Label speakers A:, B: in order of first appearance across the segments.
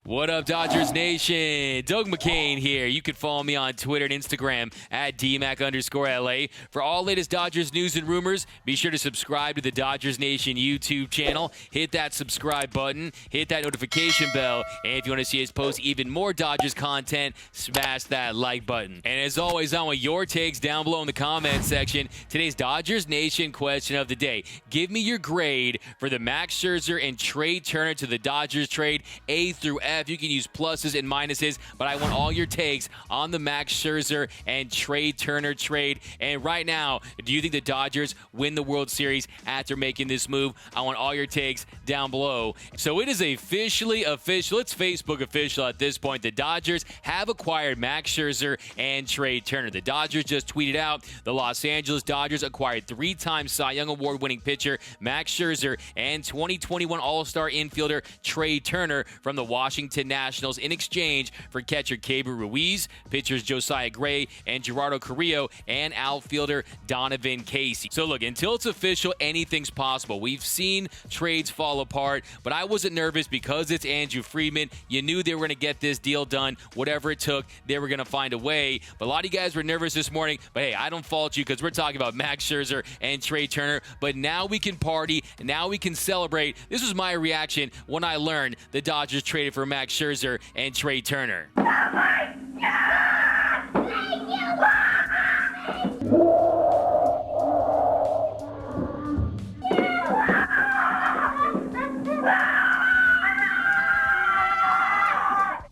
A: What up, Dodgers Nation? Doug McCain here. You can follow me on Twitter and Instagram at DMAC_LA. For all latest Dodgers news and rumors, be sure to subscribe to the Dodgers Nation YouTube channel. Hit that subscribe button. Hit that notification bell. And if you want to see us post even more Dodgers content, smash that like button. And as always, I want your takes down below in the comment section. Today's Dodgers Nation question of the day. Give me your grade for the Max Scherzer and Trea Turner to the Dodgers trade, A through F. You can use pluses and minuses, but I want all your takes on the Max Scherzer and Trea Turner trade. And right now, do you think the Dodgers win the World Series after making this move? I want all your takes down below. So it is officially official. It's Facebook official at this point. The Dodgers have acquired Max Scherzer and Trea Turner. The Dodgers just tweeted out the Los Angeles Dodgers acquired three-time Cy Young Award-winning pitcher Max Scherzer and 2021 All-Star infielder Trea Turner from the Washington Nationals in exchange for catcher Keibert Ruiz, pitchers Josiah Gray and Gerardo Carrillo, and outfielder Donovan Casey. So look, until it's official, anything's possible. We've seen trades fall apart, but I wasn't nervous because it's Andrew Friedman. You knew they were going to get this deal done. Whatever it took, they were going to find a way. But a lot of you guys were nervous this morning. But hey, I don't fault you because we're talking about Max Scherzer and Trea Turner. But now we can party. Now we can celebrate. This was my reaction when I learned the Dodgers traded for Max Scherzer and Trea Turner.
B: Oh my God! Thank you,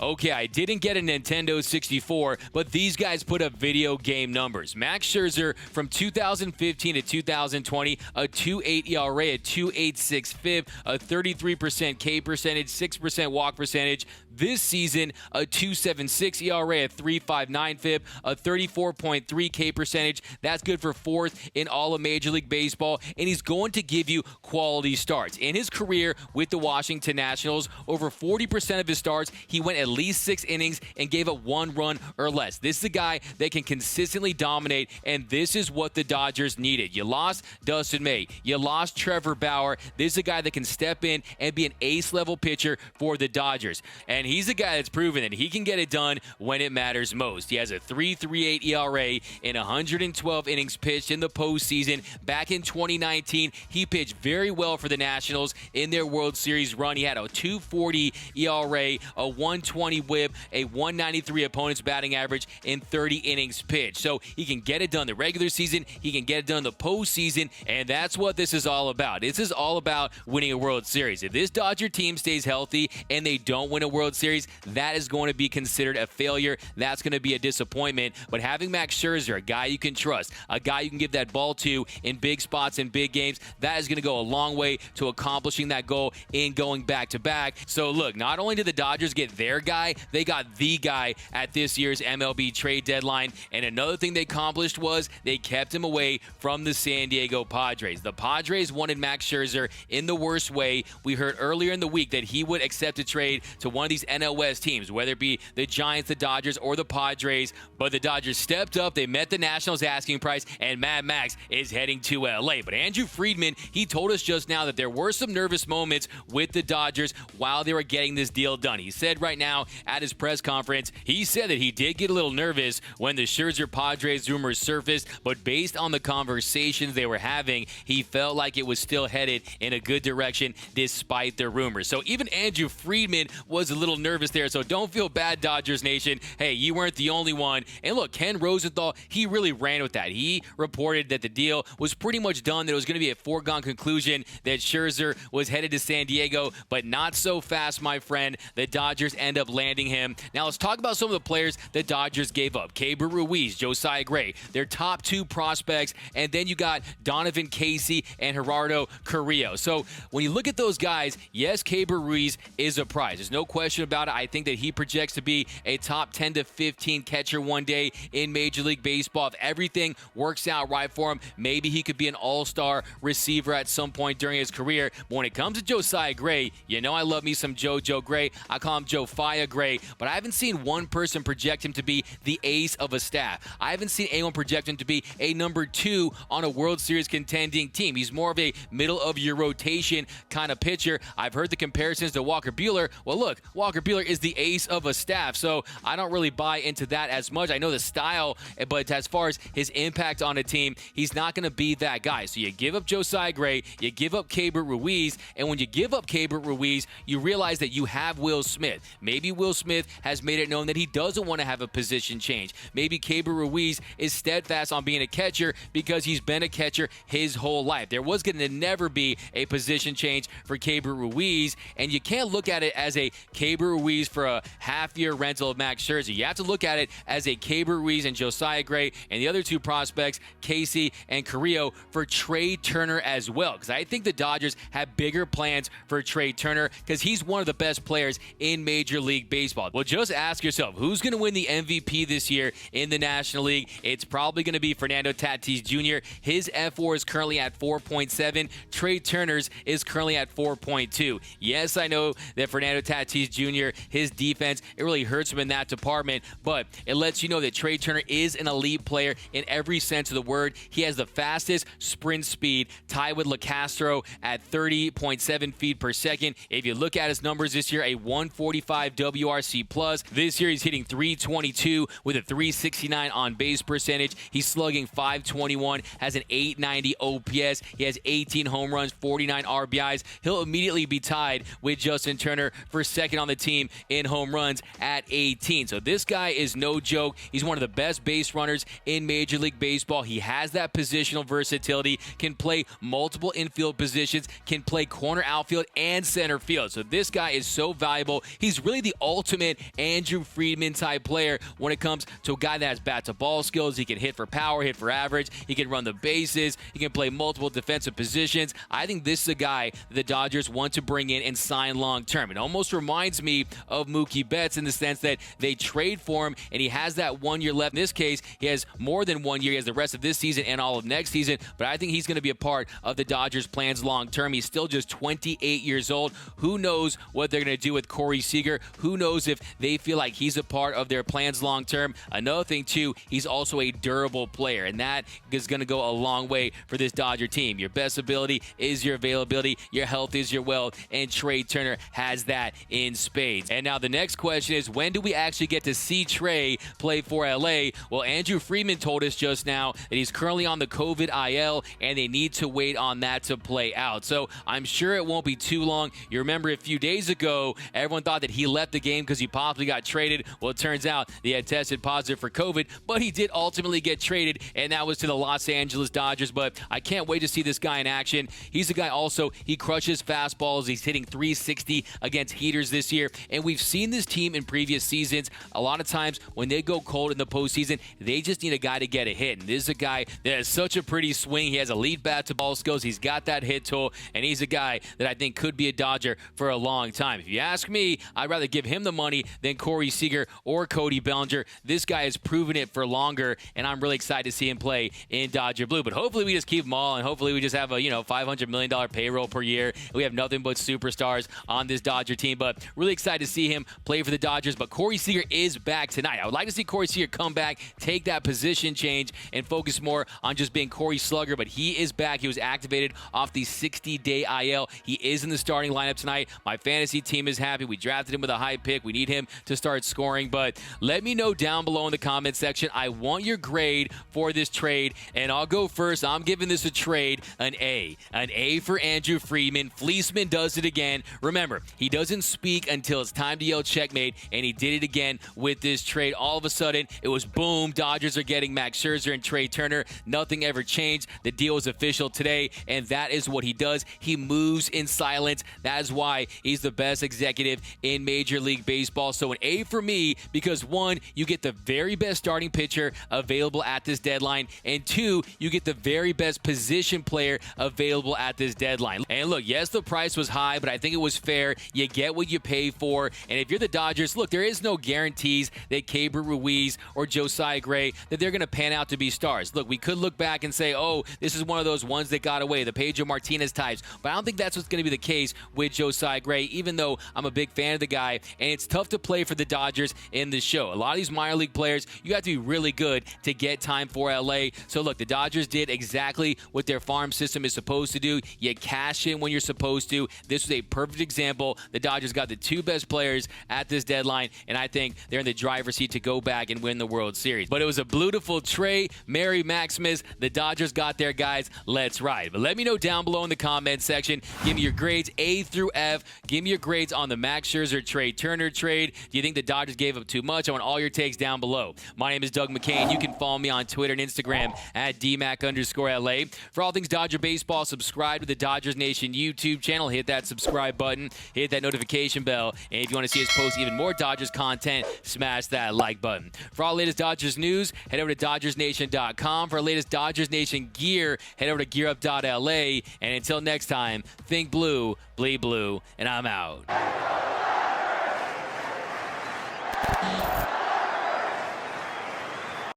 A: Okay, I didn't get a Nintendo 64, but these guys put up video game numbers. Max Scherzer from 2015 to 2020, a 2.8 ERA, a 2.86 FIP, a 33% K percentage, 6% walk percentage. This season, a 2.76 ERA, a 3.59 FIP, a 34.3 K percentage. That's good for fourth in all of Major League Baseball, and he's going to give you quality starts. In his career with the Washington Nationals, over 40% of his starts, he went at least 6 innings and gave up 1 run or less. This is a guy that can consistently dominate, and this is what the Dodgers needed. You lost Dustin May. You lost Trevor Bauer. This is a guy that can step in and be an ace-level pitcher for the Dodgers. And he's a guy that's proven that he can get it done when it matters most. He has a 3.38 ERA in 112 innings pitched in the postseason. Back in 2019, he pitched very well for the Nationals in their World Series run. He had a 2.40 ERA, a 120 whip, a 193 opponent's batting average in 30 innings pitched. So he can get it done the regular season, he can get it done the postseason, and that's what this is all about. This is all about winning a World Series. If this Dodger team stays healthy and they don't win a World Series, that is going to be considered a failure. That's going to be a disappointment. But having Max Scherzer, a guy you can trust, a guy you can give that ball to in big spots in big games, that is going to go a long way to accomplishing that goal in going back-to-back. So look, not only did the Dodgers get their guy, they got the guy at this year's MLB trade deadline. And another thing they accomplished was they kept him away from the San Diego Padres. The Padres wanted Max Scherzer in the worst way. We heard earlier in the week that he would accept a trade to one of these NL West teams, whether it be the Giants, the Dodgers, or the Padres. But the Dodgers stepped up. They met the Nationals' asking price, and Mad Max is heading to LA. But Andrew Friedman, he told us just now that there were some nervous moments with the Dodgers while they were getting this deal done. He said right now at his press conference, he said that he did get a little nervous when the Scherzer Padres rumors surfaced, but based on the conversations they were having, he felt like it was still headed in a good direction despite the rumors. So even Andrew Friedman was a little nervous there, so don't feel bad, Dodgers Nation. Hey, you weren't the only one. And look, Ken Rosenthal, he really ran with that. He reported that the deal was pretty much done, that it was going to be a foregone conclusion that Scherzer was headed to San Diego, but not so fast, my friend. The Dodgers end up landing him. Now let's talk about some of the players the Dodgers gave up. Keibert Ruiz, Josiah Gray, their top 2 prospects, and then you got Donovan Casey and Gerardo Carrillo. So when you look at those guys, yes, Keibert Ruiz is a prize. There's no question about it. I think that he projects to be a top 10 to 15 catcher one day in Major League Baseball. If everything works out right for him, maybe he could be an all-star receiver at some point during his career. But when it comes to Josiah Gray, you know I love me some JoJo Gray. I call him Josiah Gray, but I haven't seen one person project him to be the ace of a staff. I haven't seen anyone project him to be a number 2 on a World Series contending team. He's more of a middle-of-your-rotation kind of pitcher. I've heard the comparisons to Walker Buehler. Well, look, Walker Walker Buehler is the ace of a staff, so I don't really buy into that as much. I know the style, but as far as his impact on a team, he's not going to be that guy. So you give up Josiah Gray, you give up Keibert Ruiz, and when you give up Keibert Ruiz, you realize that you have Will Smith. Maybe Will Smith has made it known that he doesn't want to have a position change. Maybe Keibert Ruiz is steadfast on being a catcher because he's been a catcher his whole life. There was going to never be a position change for Keibert Ruiz, and you can't look at it as a Keibert Ruiz for a half-year rental of Max Scherzer. You have to look at it as a Keibert Ruiz and Josiah Gray and the other two prospects, Casey and Carrillo, for Trea Turner as well, because I think the Dodgers have bigger plans for Trea Turner because he's one of the best players in Major League Baseball. Well, just ask yourself, who's going to win the MVP this year in the National League? It's probably going to be Fernando Tatis Jr. His F4 is currently at 4.7. Trea Turner's is currently at 4.2. Yes, I know that Fernando Tatis Jr., his defense, it really hurts him in that department, but it lets you know that Trea Turner is an elite player in every sense of the word. He has the fastest sprint speed, tied with LeCastro at 30.7 feet per second. If you look at his numbers this year, a 145 WRC plus. This year he's hitting 322 with a 369 on base percentage. He's slugging 521, has an 890 OPS. He has 18 home runs, 49 RBIs. He'll immediately be tied with Justin Turner for second on the team in home runs at 18. So this guy is no joke. He's one of the best base runners in Major League Baseball. He has that positional versatility, can play multiple infield positions, can play corner outfield and center field. So this guy is so valuable. He's really the ultimate Andrew Friedman type player when it comes to a guy that has bat-to-ball skills. He can hit for power, hit for average. He can run the bases. He can play multiple defensive positions. I think this is a guy the Dodgers want to bring in and sign long-term. It almost reminds me of Mookie Betts in the sense that they trade for him, and he has that 1 year left. In this case, he has more than 1 year. He has the rest of this season and all of next season, but I think he's going to be a part of the Dodgers' plans long-term. He's still just 28 years old. Who knows what they're going to do with Corey Seager? Who knows if they feel like he's a part of their plans long-term? Another thing, too, he's also a durable player, and that is going to go a long way for this Dodger team. Your best ability is your availability. Your health is your wealth, and Trea Turner has that in spades. And now the next question is, when do we actually get to see Trea play for LA? Well, Andrew Friedman told us just now that he's currently on the COVID IL, and they need to wait on that to play out. So I'm sure it won't be too long. You remember a few days ago, everyone thought that he left the game because he possibly got traded. Well, it turns out he had tested positive for COVID, but he did ultimately get traded, and that was to the Los Angeles Dodgers. But I can't wait to see this guy in action. He's a guy also, he crushes fastballs. He's hitting 360 against heaters this year, and we've seen this team in previous seasons. A lot of times when they go cold in the postseason, they just need a guy to get a hit, and this is a guy that has such a pretty swing. He has elite bat-to-ball skills. He's got that hit tool, and he's a guy that I think could be a Dodger for a long time. If you ask me, I'd rather give him the money than Corey Seager or Cody Bellinger. This guy has proven it for longer, and I'm really excited to see him play in Dodger blue. But hopefully we just keep them all, and hopefully we just have a $500 million payroll per year. We have nothing but superstars on this Dodger team, but really excited to see him play for the Dodgers. But Corey Seager is back tonight. I would like to see Corey Seager come back, take that position change, and focus more on just being Corey Slugger, but he is back. He was activated off the 60-day IL. He is in the starting lineup tonight. My fantasy team is happy. We drafted him with a high pick. We need him to start scoring, but let me know down below in the comment section. I want your grade for this trade, and I'll go first. I'm giving this a trade an A. An A for Andrew Friedman. Fleeceman does it again. Remember, he doesn't speak until it's time to yell checkmate, and he did it again with this trade. All of a sudden, it was boom. Dodgers are getting Max Scherzer and Trea Turner. Nothing ever changed. The deal is official today, and that is what he does. He moves in silence. That is why he's the best executive in Major League Baseball. So an A for me because, one, you get the very best starting pitcher available at this deadline, and two, you get the very best position player available at this deadline. And look, yes, the price was high, but I think it was fair. You get what you pay for, and if you're the Dodgers, look, there is no guarantees that Keibert Ruiz or Josiah Gray, that they're going to pan out to be stars. Look, we could look back and say, oh, this is one of those ones that got away, the Pedro Martinez types, but I don't think that's what's going to be the case with Josiah Gray, even though I'm a big fan of the guy, and it's tough to play for the Dodgers in this show. A lot of these minor league players, you have to be really good to get time for LA. So look, the Dodgers did exactly what their farm system is supposed to do. You cash in when you're supposed to. This was a perfect example. The Dodgers got the two two best players at this deadline, and I think they're in the driver's seat to go back and win the World Series. But it was a beautiful Trea, Merry Maximus. The Dodgers got their guys. Let's ride. But let me know down below in the comment section. Give me your grades A through F. Give me your grades on the Max Scherzer Trea Turner trade. Do you think the Dodgers gave up too much? I want all your takes down below. My name is Doug McCain. You can follow me on Twitter and Instagram at DMac_LA. For all things Dodger baseball, subscribe to the Dodgers Nation YouTube channel. Hit that subscribe button. Hit that notification bell. And if you want to see us post even more Dodgers content, smash that like button. For all the latest Dodgers news, head over to DodgersNation.com. For our latest Dodgers Nation gear, head over to GearUp.LA. And until next time, think blue, bleed blue, and I'm out.